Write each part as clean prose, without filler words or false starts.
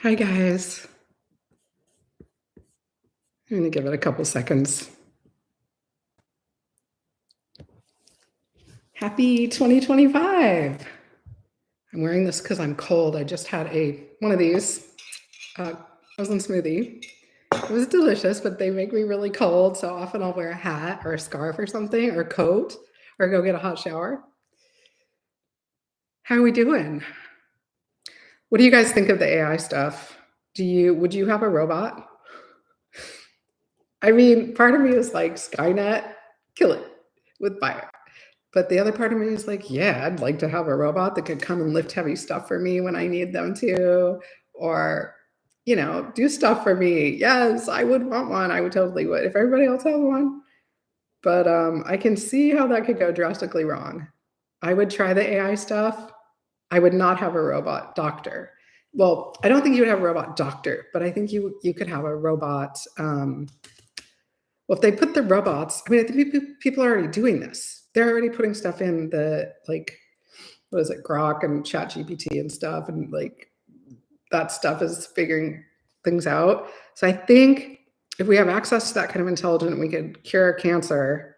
Hi, guys. I'm going to give it a couple seconds. Happy 2025. I'm wearing this because I'm cold. I just had one of these frozen smoothie. It was delicious, but they make me really cold. So often I'll wear a hat or a scarf or something, or a coat, or go get a hot shower. How are we doing? What do you guys think of the AI stuff? Would you have a robot? I mean, part of me is like Skynet, kill it with fire. But the other part of me is like, yeah, I'd like to have a robot that could come and lift heavy stuff for me when I need them to, or, do stuff for me. Yes, I would want one. I would totally would if everybody else has one. But I can see how that could go drastically wrong. I would try the AI stuff. I would not have a robot doctor. Well, I don't think you would have a robot doctor, but I think you could have a robot. Well, if they put the robots, I mean, I think people are already doing this. They're already putting stuff in what is it, Grok and ChatGPT and stuff, and like that stuff is figuring things out. So I think if we have access to that kind of intelligence, we could cure cancer.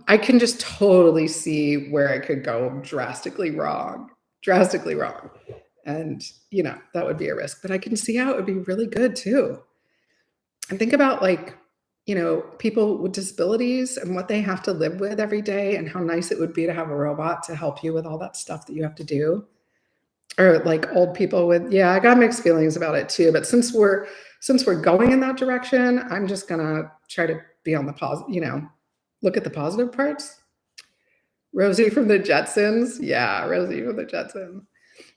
I can just totally see where it could go drastically wrong, and that would be a risk. But I can see how it would be really good too. And think about people with disabilities and what they have to live with every day and how nice it would be to have a robot to help you with all that stuff that you have to do. Or like old people I got mixed feelings about it too. But since we're going in that direction, I'm just gonna try to be on the positive, look at the positive parts. Rosie from the Jetsons. Yeah, Rosie from the Jetsons.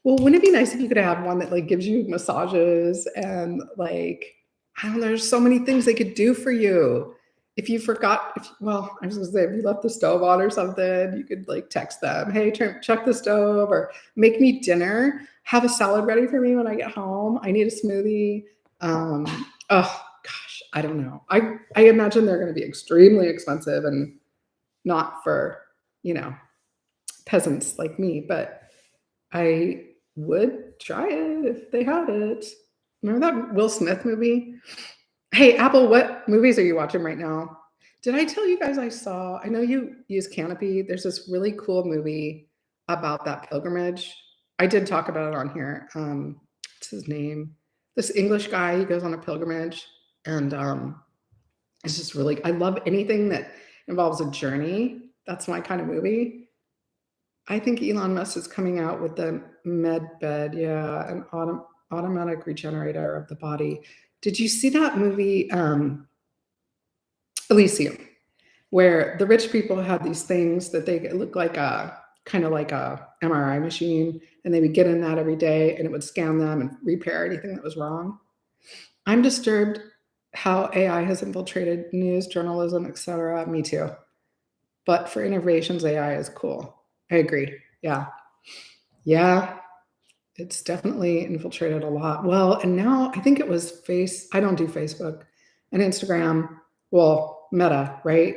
Well, wouldn't it be nice if you could have one that like gives you massages and like, I don't know, there's so many things they could do for you. If you forgot, I was gonna say, if you left the stove on or something, you could like text them, hey, check the stove, or make me dinner, have a salad ready for me when I get home. I need a smoothie. Oh gosh, I don't know. I imagine they're gonna be extremely expensive and not for, peasants like me, but I would try it if they had it. Remember that Will Smith movie? Hey, Apple, what movies are you watching right now? Did I tell you guys I know you use Canopy. There's this really cool movie about that pilgrimage. I did talk about it on here. What's his name? This English guy, he goes on a pilgrimage, and it's just really, I love anything that involves a journey. That's my kind of movie. I think Elon Musk is coming out with the med bed, yeah, an automatic regenerator of the body. Did you see that movie, Elysium, where the rich people had these things that they look like a kind of like a MRI machine, and they would get in that every day, and it would scan them and repair anything that was wrong? I'm disturbed how AI has infiltrated news, journalism, etc. Me too. But for innovations, AI is cool. I agree. Yeah. Yeah. It's definitely infiltrated a lot. Well, and now I think it was I don't do Facebook and Instagram. Well, Meta, right?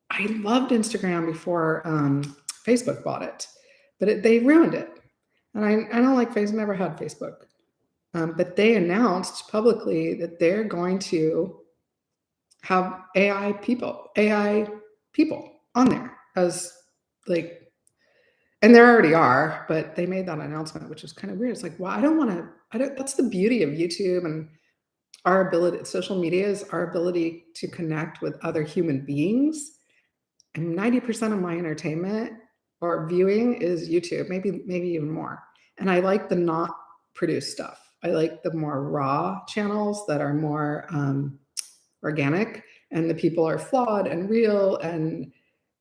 I loved Instagram before Facebook bought it, but they ruined it. And I don't like Facebook, never had Facebook. But they announced publicly that they're going to have AI people on there as like, and there already are, but they made that announcement, which is kind of weird. It's like, well, that's the beauty of YouTube and our ability, social media is our ability to connect with other human beings. And 90% of my entertainment or viewing is YouTube, maybe even more. And I like the not produced stuff. I like the more raw channels that are more organic, and the people are flawed and real, and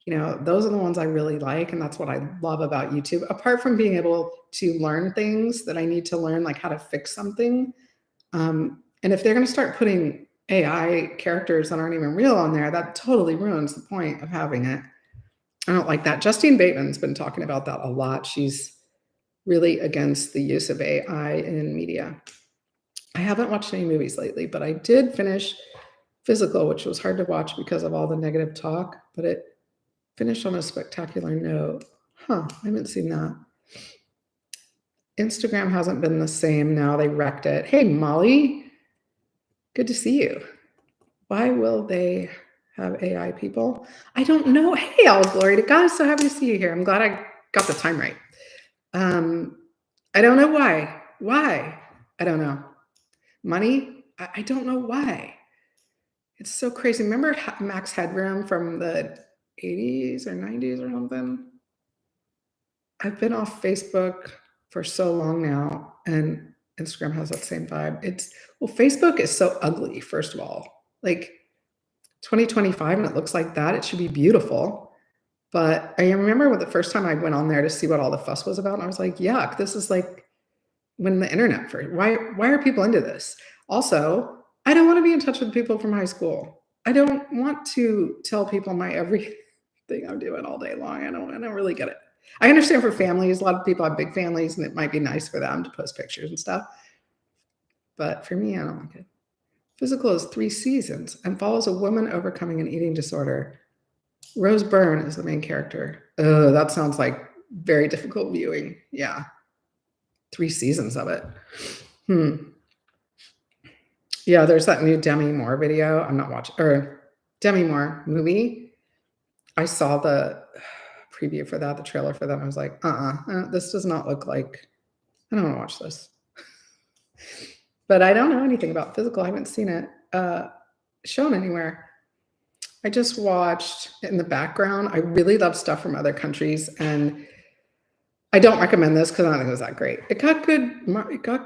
those are the ones I really like. And that's what I love about YouTube, apart from being able to learn things that I need to learn, like how to fix something. And if they're going to start putting AI characters that aren't even real on there, that totally ruins the point of having it. I don't like that. Justine Bateman's been talking about that a lot. She's really against the use of AI in media. I haven't watched any movies lately, but I did finish Physical, which was hard to watch because of all the negative talk, but it finished on a spectacular note. I haven't seen that. Instagram hasn't been the same now. They wrecked it. Hey, Molly, good to see you. Why will they have AI people? I don't know. Hey, all glory to God. So happy to see you here. I'm glad I got the time right. I don't know why. Why? I don't know. Money? I don't know why. It's so crazy. Remember Max Headroom from the 80s or 90s or something? I've been off Facebook for so long now, and Instagram has that same vibe. Facebook is so ugly, first of all. Like 2025, and it looks like that. It should be beautiful. But I remember the first time I went on there to see what all the fuss was about, and I was like, yuck, this is like when the internet first. Why are people into this? Also, I don't want to be in touch with people from high school. I don't want to tell people my everything I'm doing all day long. I don't really get it. I understand for families, a lot of people have big families, and it might be nice for them to post pictures and stuff. But for me, I don't like it. Physical is 3 seasons and follows a woman overcoming an eating disorder. Rose Byrne is the main character. Oh, that sounds like very difficult viewing. Yeah. 3 seasons of it. Yeah, there's that new Demi Moore video. I'm not watching, or Demi Moore movie. I saw the preview for that, the trailer for that. And I was like, this does not look like, I don't want to watch this. But I don't know anything about Physical. I haven't seen it shown anywhere. I just watched in the background. I really love stuff from other countries, and I don't recommend this because I don't think it was that great. It got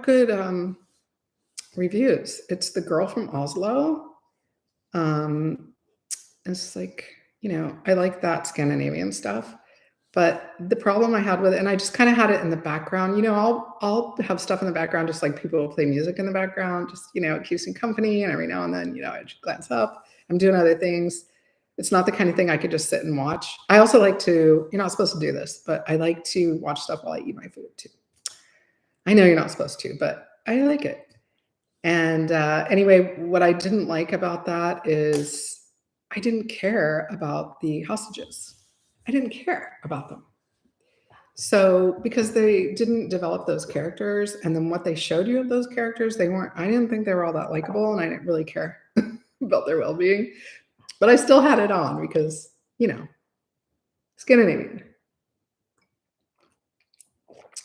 good reviews. It's The Girl from Oslo. It's like, I like that Scandinavian stuff. But the problem I had with it, and I just kind of had it in the background, I'll have stuff in the background, just like people will play music in the background, just, it keeps me company. And every now and then, I just glance up. I'm doing other things. It's not the kind of thing I could just sit and watch. I also like to, you're not supposed to do this, but I like to watch stuff while I eat my food too. I know you're not supposed to, but I like it. And anyway, what I didn't like about that is I didn't care about the hostages. I didn't care about them. So because they didn't develop those characters, and then what they showed you of those characters, I didn't think they were all that likable, and I didn't really care about their well-being. But I still had it on because, Scandinavian.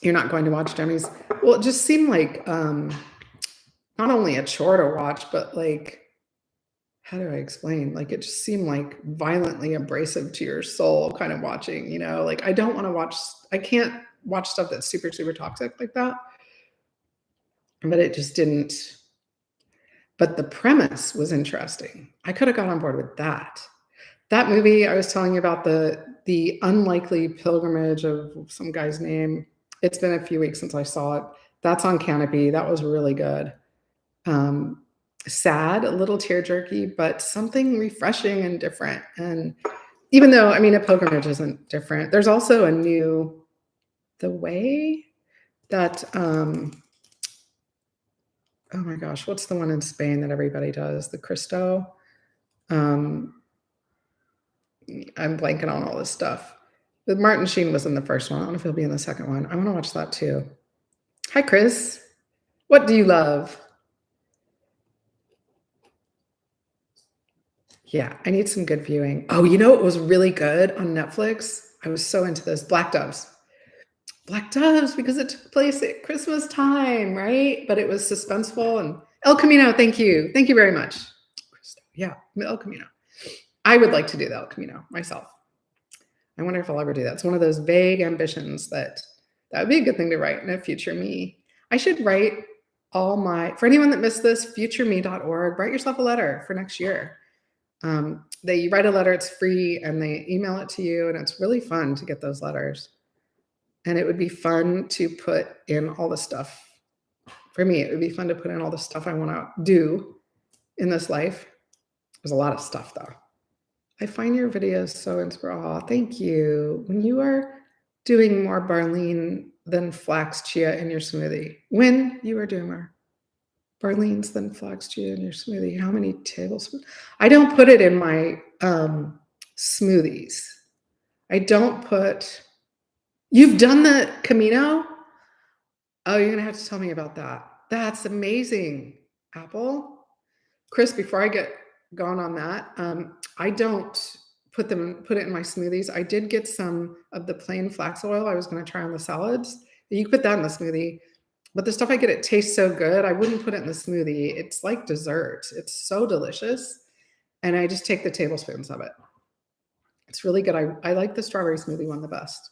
You're not going to watch Demi's. Well, it just seemed like not only a chore to watch, but like, how do I explain? Like, it just seemed like violently abrasive to your soul kind of watching, like I don't want to watch, I can't watch stuff that's super, super toxic like that. But it just didn't. But the premise was interesting. I could have got on board with that. That movie I was telling you about, the unlikely pilgrimage of some guy's name. It's been a few weeks since I saw it. That's on Canopy. That was really good. Sad, a little tear jerky, but something refreshing and different. And even though, a pilgrimage isn't different, there's also the way that, oh my gosh, what's the one in Spain that everybody does? The Cristo. I'm blanking on all this stuff. But Martin Sheen was in the first one. I don't know if he'll be in the second one. I want to watch that too. Hi, Chris. What do you love? Yeah, I need some good viewing. Oh, it was really good on Netflix? I was so into this. Black Doves. Black Doves, because it took place at Christmas time, right? But it was suspenseful. And El Camino, thank you. Thank you very much. Yeah, El Camino. I would like to do the El Camino myself. I wonder if I'll ever do that. It's one of those vague ambitions that would be a good thing to write in a future me. I should write for anyone that missed this, futureme.org, write yourself a letter for next year. They write a letter, it's free, and they email it to you, and it's really fun to get those letters. And it would be fun to put in all the stuff. For me, it would be fun to put in all the stuff I want to do in this life. There's a lot of stuff, though. I find your videos so inspiring. Oh, thank you. When you are doing more Barlene than flax chia in your smoothie, when you are doing more Barlenes than flax chia in your smoothie, how many tablespoons? I don't put it in my smoothies. I don't put, you've done the Camino? Oh, you're gonna have to tell me about that. That's amazing. Apple? Chris, before I get going on that, I don't put it in my smoothies. I did get some of the plain flax oil I was gonna try on the salads. You can put that in the smoothie, but the stuff I get, it tastes so good, I wouldn't put it in the smoothie. It's like dessert. It's so delicious, and I just take the tablespoons of it. It's really good. I like the strawberry smoothie one the best.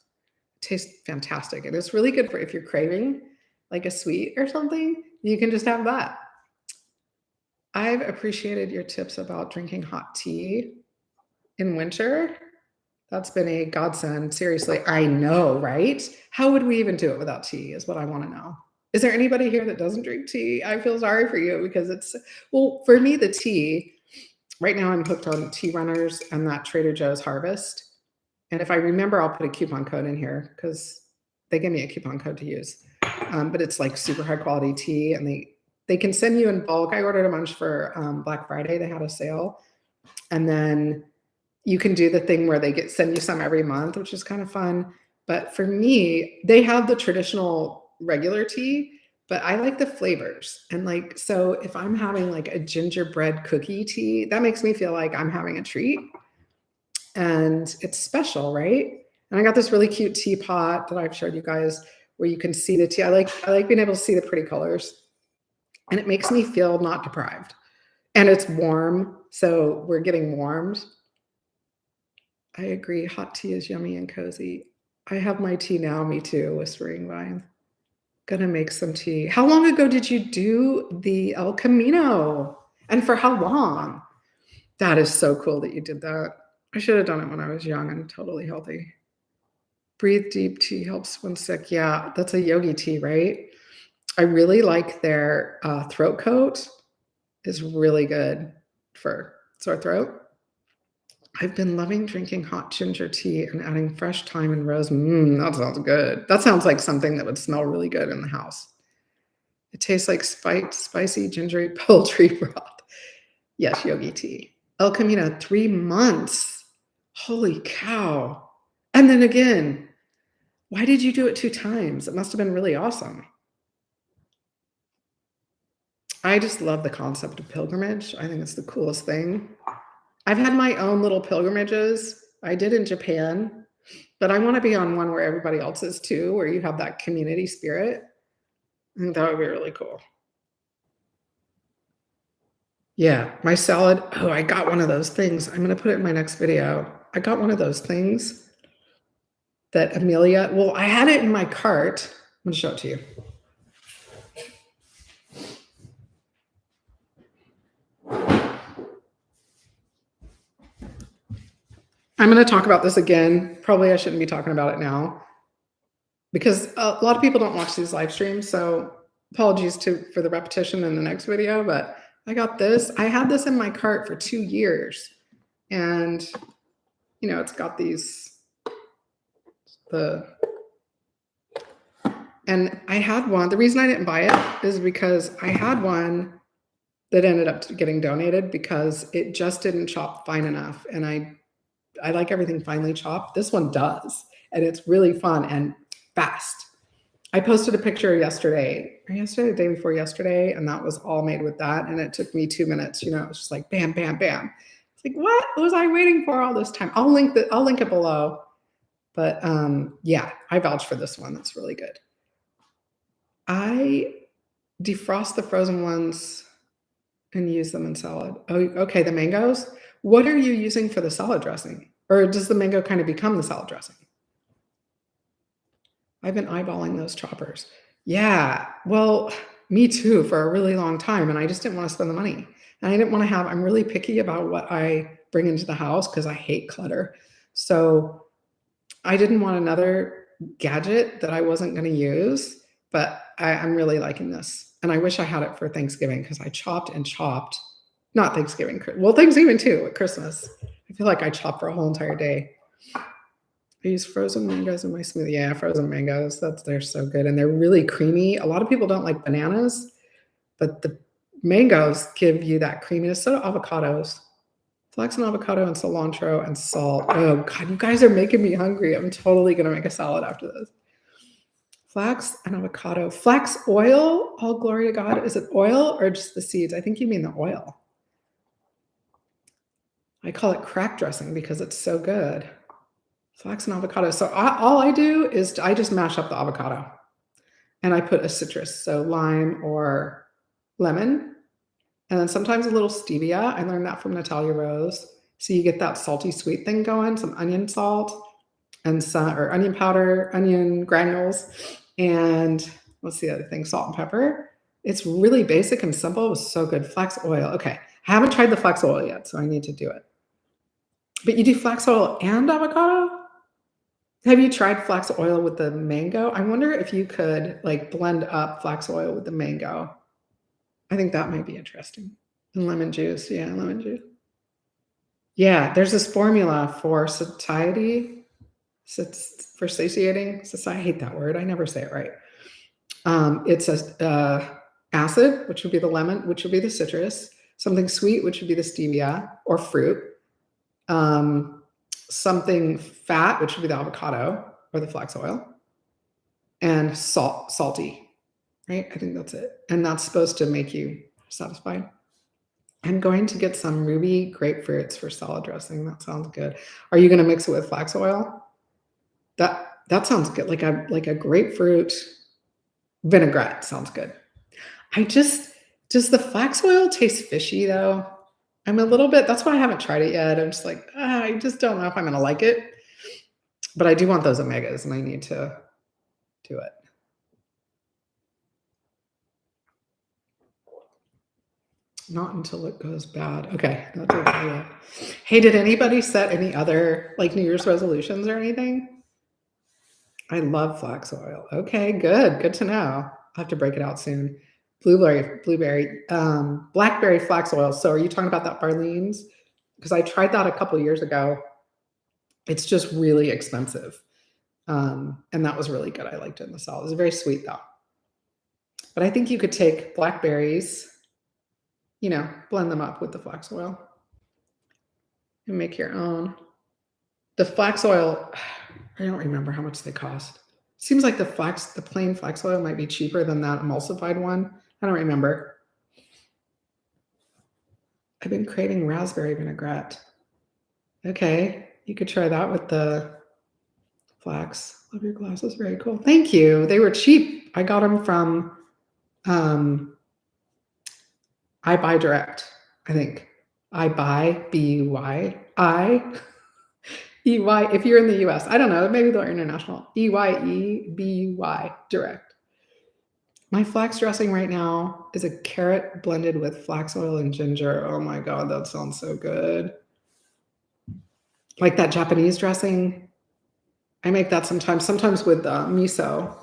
It tastes fantastic, and it's really good for if you're craving, like, a sweet or something, you can just have that. I've appreciated your tips about drinking hot tea in winter. That's been a godsend, seriously. I know, right? How would we even do it without tea is what I wanna know. Is there anybody here that doesn't drink tea? I feel sorry for you because it's well, for me, the tea right now, I'm hooked on Tea Runners and that Trader Joe's Harvest, and if I remember, I'll put a coupon code in here because they give me a coupon code to use. But it's, like, super high quality tea, and they can send you in bulk. I ordered a bunch for, Black Friday, they had a sale, and then you can do the thing where they send you some every month, which is kind of fun. But for me, they have the traditional regular tea, but I like the flavors. And like, so if I'm having like a gingerbread cookie tea, that makes me feel like I'm having a treat and it's special, right? And I got this really cute teapot that I've showed you guys where you can see the tea. I like being able to see the pretty colors and it makes me feel not deprived. And it's warm, so we're getting warmed. I agree. Hot tea is yummy and cozy. I have my tea now, me too, Whispering Vine. Gonna make some tea. How long ago did you do the El Camino? And for how long? That is so cool that you did that. I should have done it when I was young and totally healthy. Breathe deep tea helps when sick. Yeah, that's a yogi tea, right? I really like their throat coat. Is really good for sore throat. I've been loving drinking hot ginger tea and adding fresh thyme and rose. That sounds good. That sounds like something that would smell really good in the house. It tastes like spicy, gingery poultry broth. Yes, yogi tea. El Camino, 3 months. Holy cow. And then again, why did you do it 2 times? It must have been really awesome. I just love the concept of pilgrimage. I think it's the coolest thing. I've had my own little pilgrimages. I did in Japan, but I wanna be on one where everybody else is too, where you have that community spirit. I think that would be really cool. Yeah, my salad I got one of those things. I'm gonna put it in my next video. I got one of those things that Amelia I had it in my cart. I'm gonna show it to you. I'm gonna talk about this again. Probably I shouldn't be talking about it now because a lot of people don't watch these live streams, so apologies for the repetition in the next video, but I got this. I had this in my cart for 2 years, and, it's got the and I had one. The reason I didn't buy it is because I had one that ended up getting donated because it just didn't chop fine enough, and I like everything finely chopped. This one does, and it's really fun and fast. I posted a picture yesterday, the day before yesterday, and that was all made with that, and it took me 2 minutes, it was just like bam, bam, bam. It's like, what was I waiting for all this time? I'll link it below. But yeah, I vouch for this one. That's really good. I defrost the frozen ones and use them in salad. Oh, okay, the mangoes. What are you using for the salad dressing? Or does the mango kind of become the salad dressing? I've been eyeballing those choppers. Yeah, well, me too for a really long time, and I just didn't wanna spend the money. And I didn't wanna I'm really picky about what I bring into the house because I hate clutter. So, I didn't want another gadget that I wasn't gonna use, but I'm really liking this, and I wish I had it for Thanksgiving because I chopped and chopped. Not Thanksgiving, Thanksgiving too, at Christmas. I feel like I chopped for a whole entire day. I use frozen mangoes in my smoothie. Yeah, frozen mangoes, they're so good, and they're really creamy. A lot of people don't like bananas, but the mangoes give you that creaminess. So do avocados. Flax and avocado and cilantro and salt. Oh god, you guys are making me hungry. I'm totally gonna make a salad after this. Flax and avocado. Flax oil, all glory to God. Is it oil or just the seeds? I think you mean the oil. I call it crack dressing because it's so good. Flax and avocado. So all I do is I just mash up the avocado and I put a citrus, so lime or lemon, and then sometimes a little stevia. I learned that from Natalia Rose. So you get that salty sweet thing going, some onion salt and some or onion powder, onion granules, and what's the other thing? Salt and pepper. It's really basic and simple. It was so good. Flax oil. Okay. I haven't tried the flax oil yet, so I need to do it. But you do flax oil and avocado? Have you tried flax oil with the mango? I wonder if you could like blend up flax oil with the mango. I think that might be interesting. And lemon juice. Yeah, lemon juice. Yeah, there's this formula for satiety, for satiating. I hate that word. I never say it right. It's a acid, which would be the lemon, which would be the citrus, something sweet, which would be the stevia or fruit, something fat, which would be the avocado or the flax oil, and salty, right? I think that's it. And that's supposed to make you satisfied. I'm going to get some ruby grapefruits for salad dressing. That sounds good. Are you going to mix it with flax oil? That sounds good. Like a grapefruit vinaigrette sounds good. Does the flax oil taste fishy though? I'm a little bit, that's why I haven't tried it yet. I'm just like, I just don't know if I'm going to like it. But I do want those omegas and I need to do it. Not until it goes bad. Okay. Hey, did anybody set any other like New Year's resolutions or anything? I love flax oil. Okay, good. Good to know. I'll have to break it out soon. Blackberry flax oil. So are you talking about that Barlean's? Because I tried that a couple years ago. It's just really expensive. And that was really good. I liked it in the salad. It was very sweet though. But I think you could take blackberries, blend them up with the flax oil and make your own. The flax oil, I don't remember how much they cost. Seems like the plain flax oil might be cheaper than that emulsified one. I don't remember. I've been craving raspberry vinaigrette. Okay, you could try that with the flax. Love your glasses, very cool. Thank you. They were cheap. I got them from I Buy Direct, I think. I Buy, B-U-Y, E-Y, if you're in the US. I don't know, maybe they're international. E-Y-E-B-U-Y, Direct. My flax dressing right now is a carrot blended with flax oil and ginger. Oh my God, that sounds so good. Like that Japanese dressing. I make that sometimes with miso.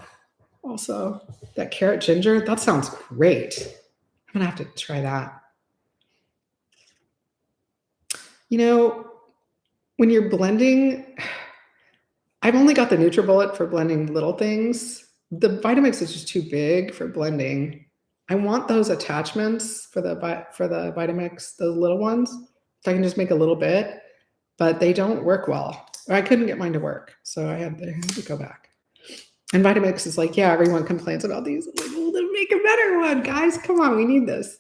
Also, that carrot ginger, that sounds great. I'm gonna have to try that. When you're blending, I've only got the NutriBullet for blending little things. The Vitamix is just too big for blending. I want those attachments for the Vitamix, those little ones, so I can just make a little bit, but they don't work well. I couldn't get mine to work, so I had to go back. And Vitamix is like, yeah, everyone complains about these. I'm like, well, then make a better one, guys. Come on, we need this.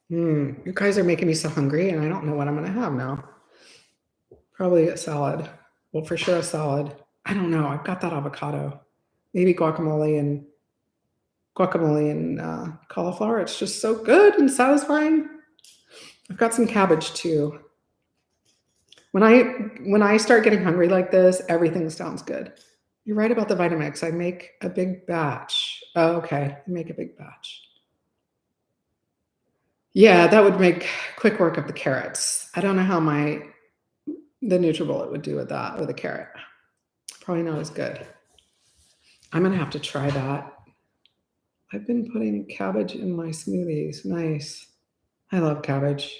You guys are making me so hungry, and I don't know what I'm going to have now. Probably a salad. Well, for sure a salad. I don't know. I've got that avocado. Maybe guacamole and cauliflower. It's just so good and satisfying. I've got some cabbage too. When I start getting hungry like this, everything sounds good. You're right about the Vitamix. I make a big batch. Oh, okay. I make a big batch. Yeah, that would make quick work of the carrots. I don't know how the NutriBullet would do with that, with a carrot. Probably not as good. I'm going to have to try that. I've been putting cabbage in my smoothies. Nice. I love cabbage.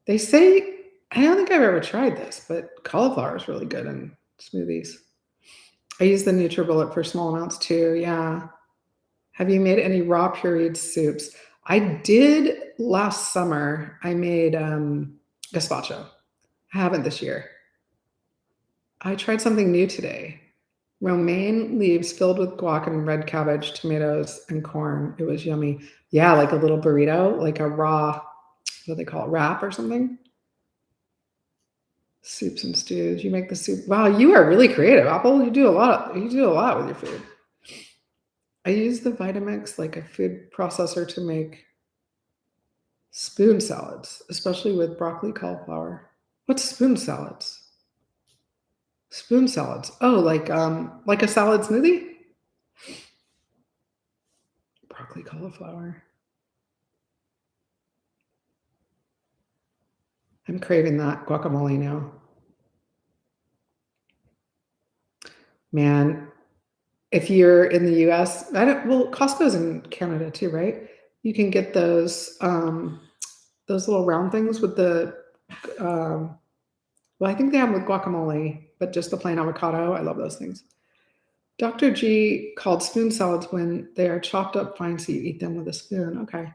They say, I don't think I've ever tried this, but cauliflower is really good in smoothies. I use the NutriBullet for small amounts too. Yeah. Have you made any raw pureed soups? I did last summer. I made gazpacho. I haven't this year. I tried something new today. Romaine leaves filled with guac and red cabbage, tomatoes, and corn. It was yummy. Yeah, like a little burrito, like a raw, what do they call it, wrap or something? Soups and stews. You make the soup. Wow, you are really creative, Apple. You do a lot. You do a lot with your food. I use the Vitamix, like a food processor, to make spoon salads, especially with broccoli cauliflower. What's spoon salads? Spoon salads. Oh, like a salad smoothie? Broccoli cauliflower. I'm craving that guacamole now. Man, if you're in the US, well, Costco's in Canada too, right? You can get those little round things with the well, I think they have them with guacamole, but just the plain avocado. I love those things. Dr. G called spoon salads when they are chopped up fine so you eat them with a spoon. Okay.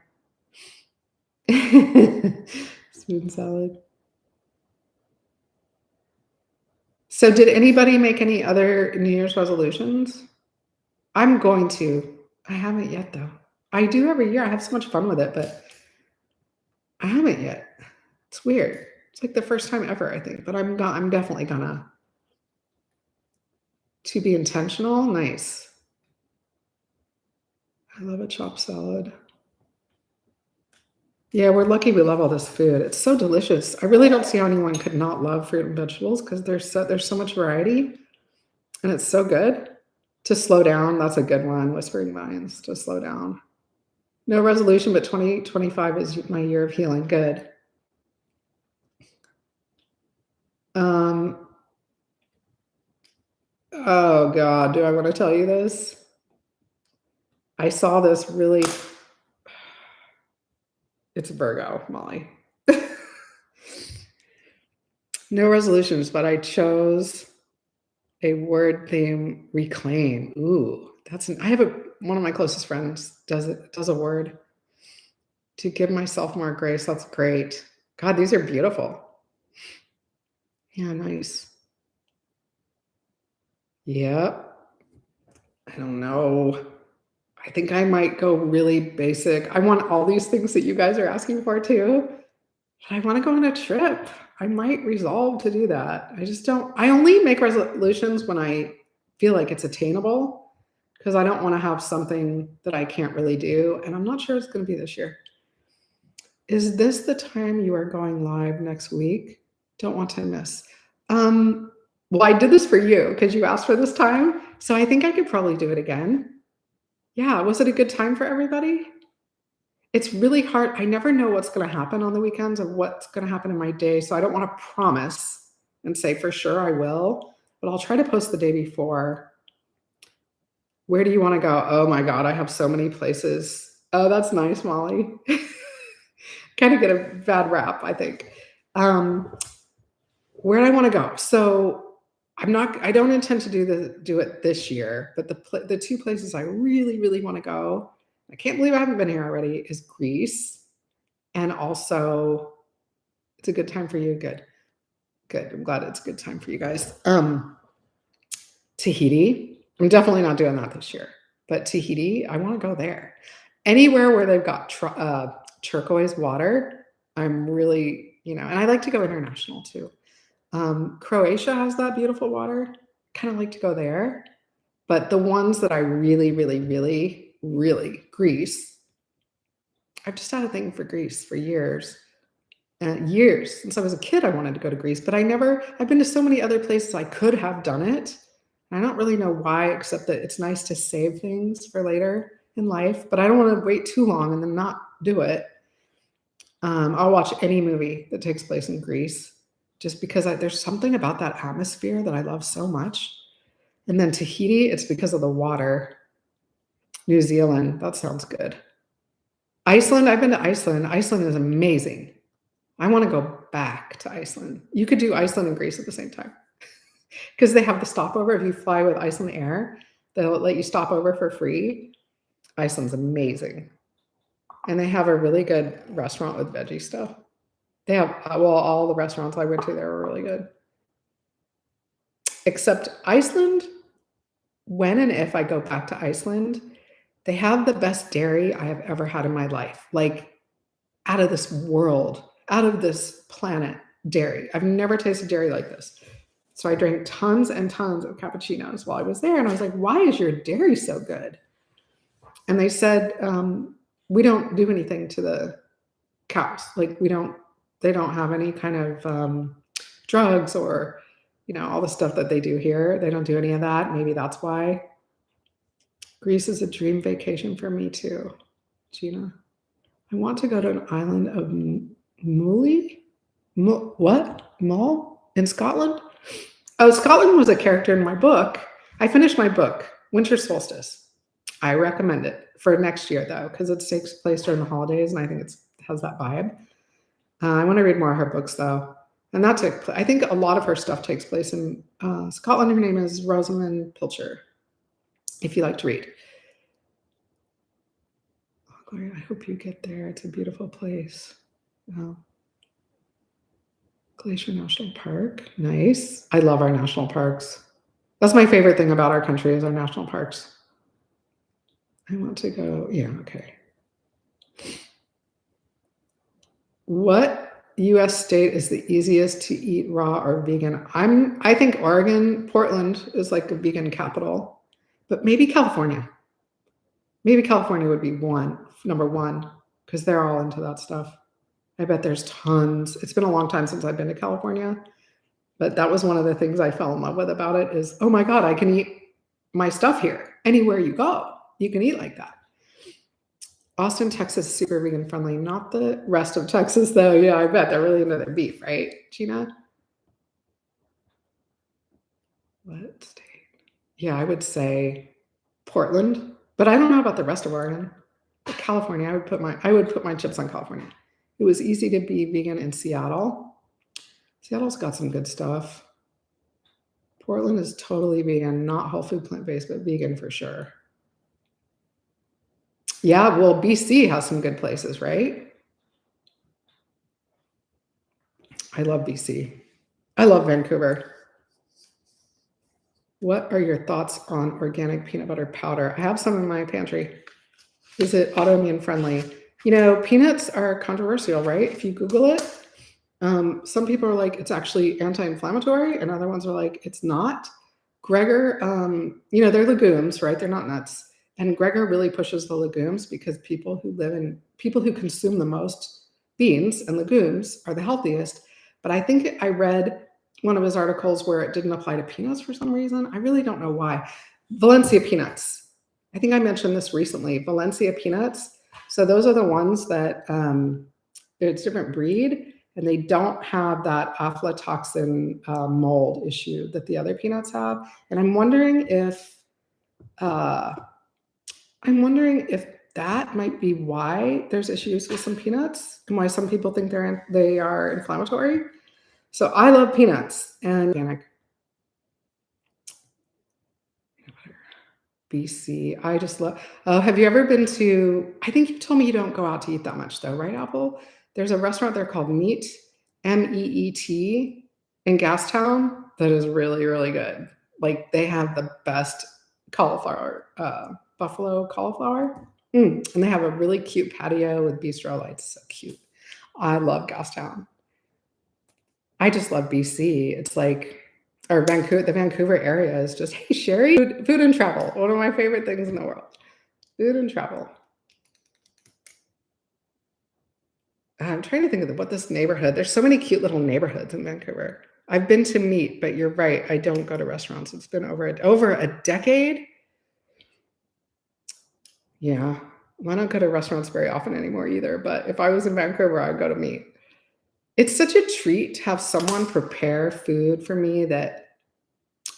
Spoon salad. So did anybody make any other New Year's resolutions? I'm going to. I haven't yet though. I do every year. I have so much fun with it, but I haven't yet. It's weird. It's like the first time ever, I think, but I'm definitely gonna. To be intentional, nice. I love a chopped salad. Yeah, we're lucky we love all this food. It's so delicious. I really don't see how anyone could not love fruit and vegetables because there's so much variety and it's so good. To slow down, that's a good one. Whispering Vines, to slow down. No resolution, but 2025 is my year of healing. Good. Oh God, do I want to tell you this? I saw this really. It's Virgo, Molly. No resolutions, but I chose a word theme, reclaim. Ooh, I have one of my closest friends does a word to give myself more grace. That's great. God, these are beautiful. Yeah, nice. Yep. I don't know. I think I might go really basic. I want all these things that you guys are asking for too. But I want to go on a trip. I might resolve to do that. I only make resolutions when I feel like it's attainable because I don't want to have something that I can't really do. And I'm not sure it's going to be this year. Is this the time you are going live next week? Don't want to miss. Well, I did this for you because you asked for this time. So I think I could probably do it again. Yeah. Was it a good time for everybody? It's really hard. I never know what's going to happen on the weekends or what's going to happen in my day. So I don't want to promise and say for sure I will, but I'll try to post the day before. Where do you want to go? Oh my God, I have so many places. Oh, that's nice, Molly. Kind of get a bad rap, I think. Where do I want to go? So I don't intend to do it this year, but the two places I really, really want to go, I can't believe I haven't been here already, is Greece. And also, it's a good time for you. Good. Good. I'm glad it's a good time for you guys. Tahiti. I'm definitely not doing that this year, but Tahiti, I want to go there. Anywhere where they've got turquoise water, I'm really, and I like to go international too. Croatia has that beautiful water. Kind of like to go there. But the ones that I really, really, really, really, Greece. I've just had a thing for Greece for years. Years. Since I was a kid, I wanted to go to Greece, but I've been to so many other places I could have done it. I don't really know why, except that it's nice to save things for later in life, but I don't want to wait too long and then not do it. I'll watch any movie that takes place in Greece just because there's something about that atmosphere that I love so much. And then Tahiti, it's because of the water. New Zealand, that sounds good. Iceland, I've been to Iceland. Iceland is amazing. I want to go back to Iceland. You could do Iceland and Greece at the same time because they have the stopover. If you fly with Iceland Air, they'll let you stop over for free. Iceland's amazing. And they have a really good restaurant with veggie stuff. They have, all the restaurants I went to there were really good. Except Iceland, when and if I go back to Iceland, they have the best dairy I have ever had in my life. Like, out of this world, out of this planet dairy. I've never tasted dairy like this. So I drank tons and tons of cappuccinos while I was there. And I was like, why is your dairy so good? And they said, we don't do anything to the cows. Like, they don't have any kind of drugs or, all the stuff that they do here. They don't do any of that. Maybe that's why. Greece is a dream vacation for me too, Gina. I want to go to an island of Mooley? What? Mull? In Scotland? Oh, Scotland was a character in my book. I finished my book, Winter Solstice. I recommend it for next year, though, because it takes place during the holidays, and I think it has that vibe. I want to read more of her books, though. And I think a lot of her stuff takes place in Scotland. Her name is Rosamund Pilcher, if you like to read. Gloria, I hope you get there. It's a beautiful place. Glacier National Park. Nice. I love our national parks. That's my favorite thing about our country is our national parks. I want to go. Yeah, okay. What U.S. state is the easiest to eat raw or vegan? I think Oregon, Portland is like a vegan capital, but maybe California. Maybe California would be number one, because they're all into that stuff. I bet there's tons. It's been a long time since I've been to California, but that was one of the things I fell in love with about it is, oh my God, I can eat my stuff here. Anywhere you go, you can eat like that. Austin, Texas is super vegan friendly. Not the rest of Texas, though. Yeah, I bet they're really into their beef, right, Gina? What state? Yeah, I would say Portland, but I don't know about the rest of Oregon. But California, I would put my chips on California. It was easy to be vegan in Seattle. Seattle's got some good stuff. Portland is totally vegan, not whole food plant-based, but vegan for sure. Yeah, well, BC has some good places, right? I love BC. I love Vancouver. What are your thoughts on organic peanut butter powder? I have some in my pantry. Is it autoimmune friendly? Peanuts are controversial, right? If you Google it, some people are like, it's actually anti-inflammatory, and other ones are like, it's not. Gregor, they're legumes, right? They're not nuts. And Gregor really pushes the legumes because people who consume the most beans and legumes are the healthiest. But I think I read one of his articles where it didn't apply to peanuts for some reason. I really don't know why. Valencia peanuts. I think I mentioned this recently. Valencia peanuts. So those are the ones that it's a different breed, and they don't have that aflatoxin mold issue that the other peanuts have. And I'm wondering if that might be why there's issues with some peanuts and why some people think they are inflammatory. So I love peanuts and organic. BC. I just love. Have you ever been to? I think you told me you don't go out to eat that much, though, right, Apple? There's a restaurant there called Meat, MEET, in Gastown that is really, really good. Like, they have the best cauliflower, buffalo cauliflower, and they have a really cute patio with bistro lights. So cute. I love Gastown. I just love BC. It's like, or Vancouver, the Vancouver area is just, hey, Sherry, food and travel. One of my favorite things in the world. Food and travel. I'm trying to think of what this neighborhood, there's so many cute little neighborhoods in Vancouver. I've been to Meat, but you're right. I don't go to restaurants. It's been over a decade. Yeah. I don't go to restaurants very often anymore either. But if I was in Vancouver, I'd go to Meat. It's such a treat to have someone prepare food for me that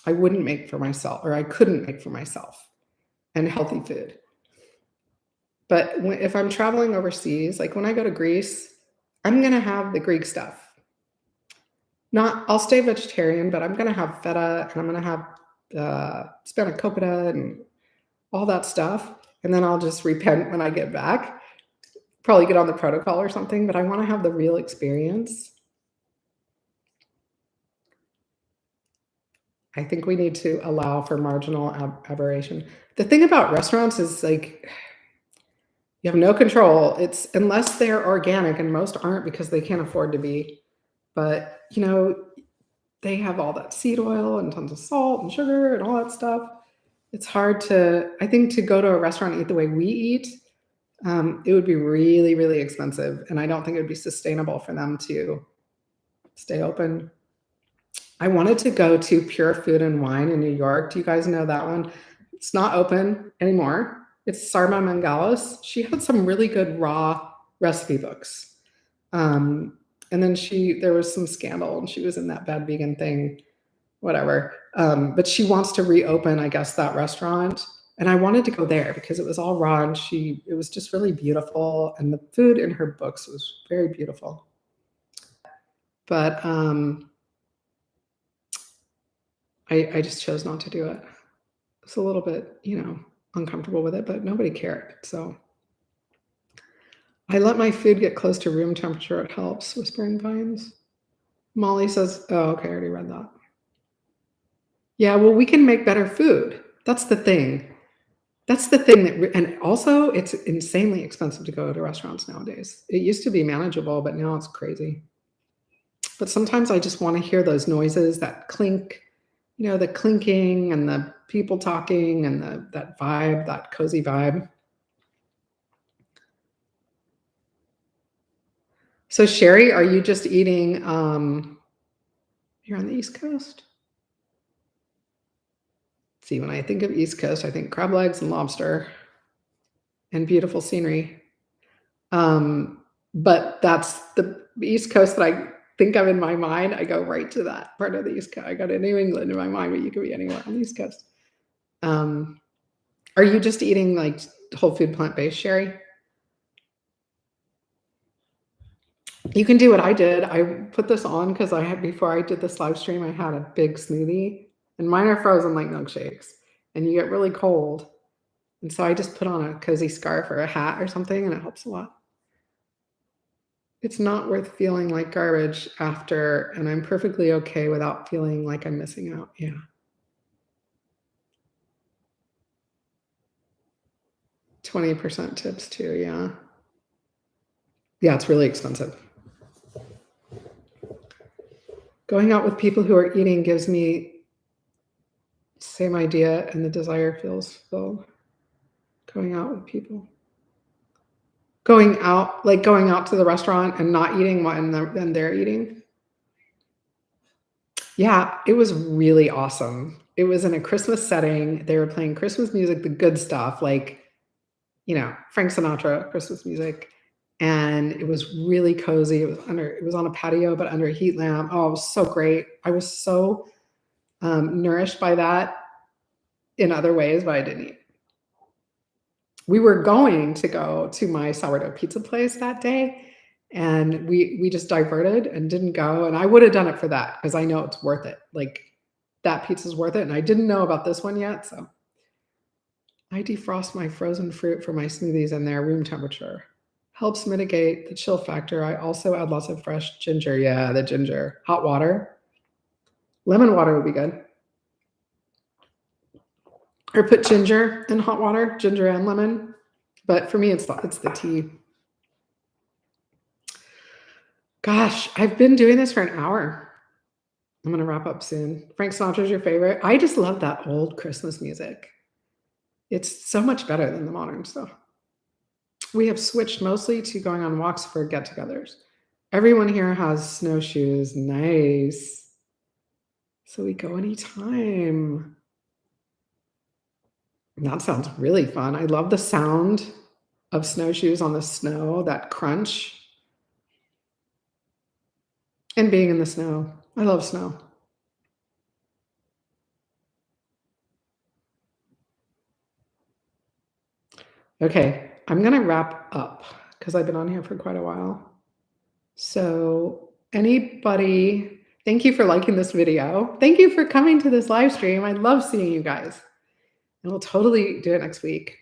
I wouldn't make for myself, or I couldn't make for myself, and healthy food. But if I'm traveling overseas, like when I go to Greece, I'm going to have the Greek stuff. I'll stay vegetarian, but I'm going to have feta, and I'm going to have spanakopita and all that stuff. And then I'll just repent when I get back. Probably get on the protocol or something, but I want to have the real experience. I think we need to allow for marginal aberration. The thing about restaurants is like you have no control. It's unless they're organic, and most aren't because they can't afford to be. But they have all that seed oil and tons of salt and sugar and all that stuff. It's hard to, I think, to go to a restaurant and eat the way we eat. It would be really, really expensive, and I don't think it would be sustainable for them to stay open. I wanted to go to Pure Food and Wine in New York. Do you guys know that one? It's not open anymore. It's Sarma Mangalos. She had some really good raw recipe books. And then there was some scandal, and she was in that bad vegan thing, whatever. But she wants to reopen, I guess, that restaurant. And I wanted to go there because it was all raw, and it was just really beautiful. And the food in her books was very beautiful. But I just chose not to do it. It's a little bit, uncomfortable with it, but nobody cared. So I let my food get close to room temperature. It helps. Whispering Vines. Molly says, oh, okay, I already read that. Yeah, well, we can make better food. That's the thing. That's the thing and also it's insanely expensive to go to restaurants nowadays. It used to be manageable, but now it's crazy. But sometimes I just want to hear those noises, that clink, the clinking and the people talking and that vibe, that cozy vibe. So Sherry, are you just eating, you're on the East Coast? See, when I think of East Coast, I think crab legs and lobster and beautiful scenery. But that's the East Coast that I think of in my mind. I go right to that part of the East Coast. I go to New England in my mind, but you could be anywhere on the East Coast. Are you just eating like whole food plant-based, Sherry? You can do what I did. I put this on because before I did this live stream, I had a big smoothie, and mine are frozen like milkshakes, and you get really cold. And so I just put on a cozy scarf or a hat or something, and it helps a lot. It's not worth feeling like garbage after, and I'm perfectly okay without feeling like I'm missing out. Yeah. $20 tips too, yeah. Yeah, it's really expensive. Going out with people who are eating gives me the same idea, and the desire feels filled. Going out with people. Going out to the restaurant and not eating when they're eating. Yeah, it was really awesome. It was in a Christmas setting. They were playing Christmas music, the good stuff, like, Frank Sinatra Christmas music. And it was really cozy. It was on a patio, but under a heat lamp. Oh, it was so great. I was so nourished by that in other ways, but I didn't eat. We were going to go to my sourdough pizza place that day, and we just diverted and didn't go. And I would have done it for that because I know it's worth it. Like, that pizza's worth it. And I didn't know about this one yet. So I defrost my frozen fruit for my smoothies, and they're room temperature. Helps mitigate the chill factor. I also add lots of fresh ginger. Yeah, the ginger. Hot water. Lemon water would be good. Or put ginger in hot water, ginger and lemon. But for me, it's the tea. Gosh, I've been doing this for an hour. I'm going to wrap up soon. Frank Sinatra's your favorite? I just love that old Christmas music. It's so much better than the modern stuff. We have switched mostly to going on walks for get-togethers. Everyone here has snowshoes. Nice. So we go anytime. That sounds really fun. I love the sound of snowshoes on the snow, that crunch. And being in the snow. I love snow. Okay, I'm going to wrap up because I've been on here for quite a while. So anybody, thank you for liking this video. Thank you for coming to this live stream. I love seeing you guys. And we'll totally do it next week.